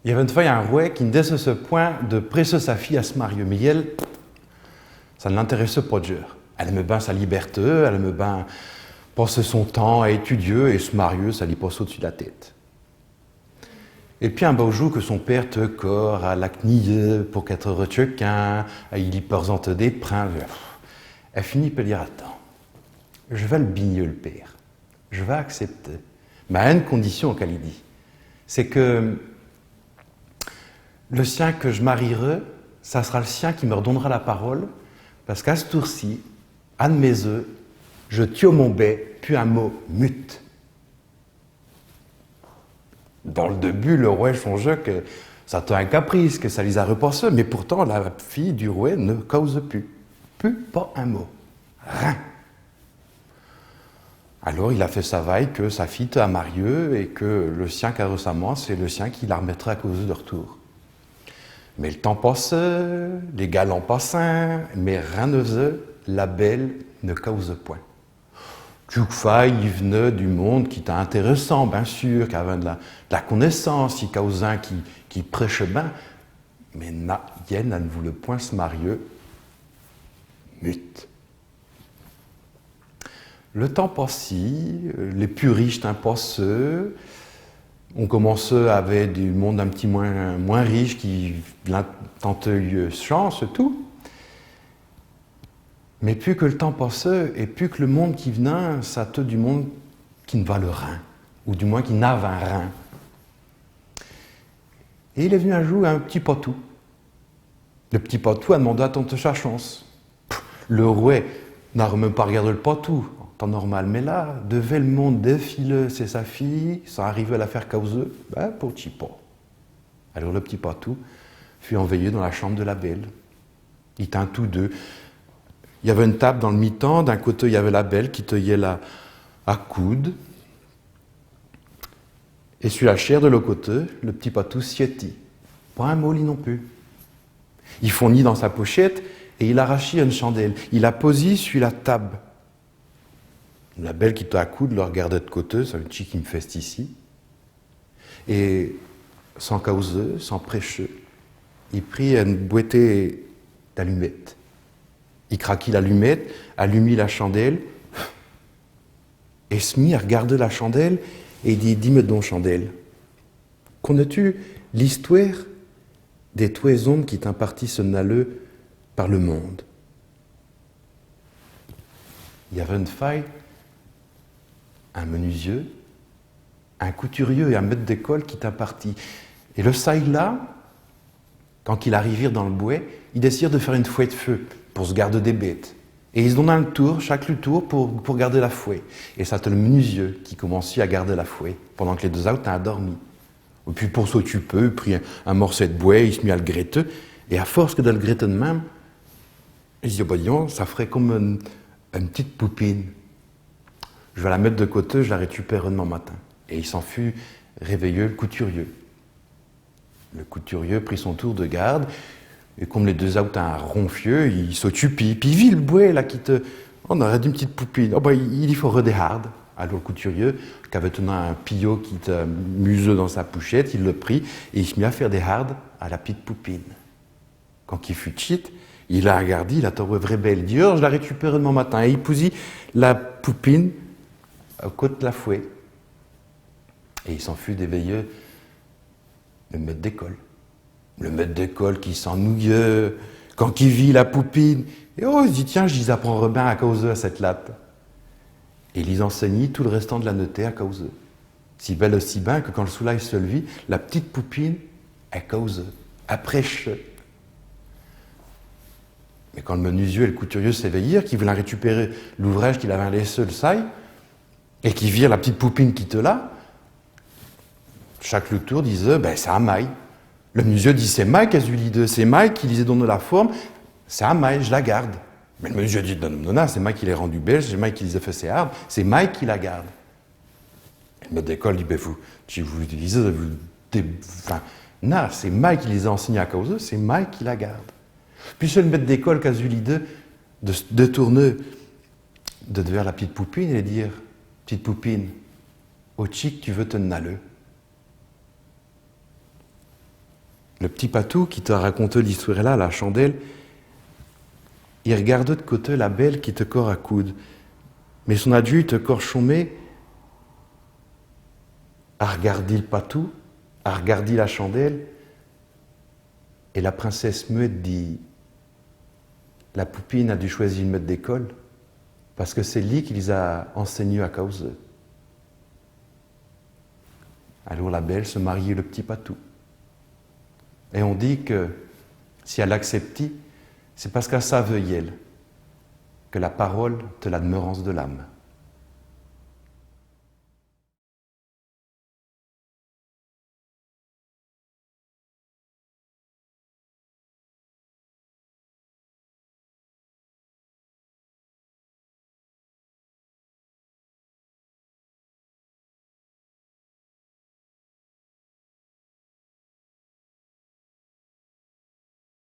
Il y avait une fois un roi qui ne laissait ce point de presser sa fille à se marier. Mais elle, ça ne l'intéressait pas de dire. Elle aimait bien sa liberté, elle aimait bien passer son temps à étudier et se marier, ça lui passe au-dessus de la tête. Et puis un beau jour que son père te corps à la cnille pour qu'être rechequin, il lui présente des princes. Elle finit par dire attends, je vais le bigner le père, je vais accepter. Mais à une condition qu'elle dit, c'est que le sien que je marierai, ça sera le sien qui me redonnera la parole, parce qu'à ce tour-ci, à de mes œufs, je tue mon bec, puis un mot mute. Dans le début, le roi songeait que ça était un caprice, que ça les a repassés, mais pourtant la fille du roi ne cause plus. Plus, pas un mot. Rien. Alors il a fait sa vaille que sa fille a marié et que le sien qu'a récemment, c'est le sien qui la remettra à cause de retour. Mais le temps passait, les galants passaient, mais rien ne faisait, la belle ne cause point. Tchoukfa, il venait du monde qui était intéressant, bien sûr, qui avait de la connaissance, il causait un qui prêchait bien, mais Yen ne voulait point se marier, mute. Le temps passait, les plus riches passaient, on commençait avec du monde un petit moins riche qui tentait chance, tout. Mais plus que le temps passait, et plus que le monde qui venait, ça était du monde qui ne va le rein, ou du moins qui n'avait un rein. Et il est venu un jour un petit patou. Le petit patou a demandé à tante sa chance. Le roi n'a même pas regardé le patou, en temps normal, mais là, devait le monde défiler, c'est sa fille, ça arrivait à la faire causer, pour petit pas. Alors le petit patou fut enveillé dans la chambre de la belle. Ils tinrent tous deux. Il y avait une table dans le mi-temps, d'un côté il y avait la belle qui taillait là à coude, et sur la chair de l'autre côté, le petit patou siétit. Pas un mot, lui non plus. Il fournit dans sa pochette et il arrachit une chandelle. Il la posait sur la table. La belle qui était à coude le regardait de côté, c'est un petit qui me fait ici. Et sans causer, sans prêcher, il prit une boîtée d'allumettes. Il craquit l'allumette, allumit la chandelle, et se mit à regarder la chandelle, et il dit, dis-moi donc, chandelle, connais-tu l'histoire des toisons qui t'impartissent naleux par le monde? Il y avait une faille, un menuisier, un couturier et un maître d'école qui t'impartit. Et le saille-là, quand il arrivèrent dans le bois, ils décidèrent de faire une fouette de feu pour se garder des bêtes. Et ils se donnaient un tour, chaque tour, pour garder la fouet. Et c'était le menuisier qui commençait à garder la fouet, pendant que les deux autres avaient dormi. Et puis pour s'occuper, il prit un morceau de bois, il se mit à le gratter. Et à force que de le gratter de même, il se dit, disons, ça ferait comme une petite poupine. Je vais la mettre de côté, je la récupère demain matin. Et il s'en fut réveillé le couturier. Le couturier prit son tour de garde, et comme les deux autres un ronfieux, il s'occupe, puis il vit le bois là qui te... On aurait dit une petite poupine. Il y faut des hardes. Alors le couturier, qui avait tenu un pillot qui te museux dans sa pochette, il le prit, et il se mit à faire des hardes à la petite poupine. Quand il fut cheat, il a regardé, il a trouvé vraie belle. Il dit, je la récupère demain matin. Et il pousit la poupine au côté de la fouet. Et il s'en fut d'éveiller le maître d'école. Le maître d'école qui s'ennuyait quand il vit la poupine. Et il dit, tiens, je les apprendrai bien à causer à cette latte. Et il les enseignait tout le restant de la notée à causer. Si belle aussi bien que quand le soleil se levait, la petite poupine, elle cause, elle prêche. Mais quand le menuisier et le couturier s'éveillèrent, qui voulaient récupérer l'ouvrage qu'il avait laissé le saille, et qui virent la petite poupine qui était là, chaque le tour disait, c'est un maille. Le menuisier dit, c'est maille qu'elle lui dit, c'est maille qui lisait donner la forme, c'est un maille, je la garde. Mais le menuisier dit, non, c'est maille qui l'ai rendu belle, c'est maille qui les a fait ses arbres, c'est maille qui la garde. Et le maître d'école dit, vous utilisez, non, c'est maille qui les a enseignés à cause, c'est maille qui la garde. Puis c'est le maître d'école qui a eu l'idée de se détourner vers la petite poupine et de dire, petite poupine, au chic, tu veux te naleux. le petit patou qui t'a raconté l'histoire là, la chandelle, il regarde de côté la belle qui te corps à coude. Mais son adulte corps chômé a regardé le patou, a regardé la chandelle, et la princesse muette dit « La poupine a dû choisir une maître d'école, parce que c'est lui qui les a enseignés à cause d'eux. » Alors la belle se mariait le petit patou. Et on dit que si elle accepte, c'est parce qu'elle savait, elle, que la parole te la demeurance de l'âme.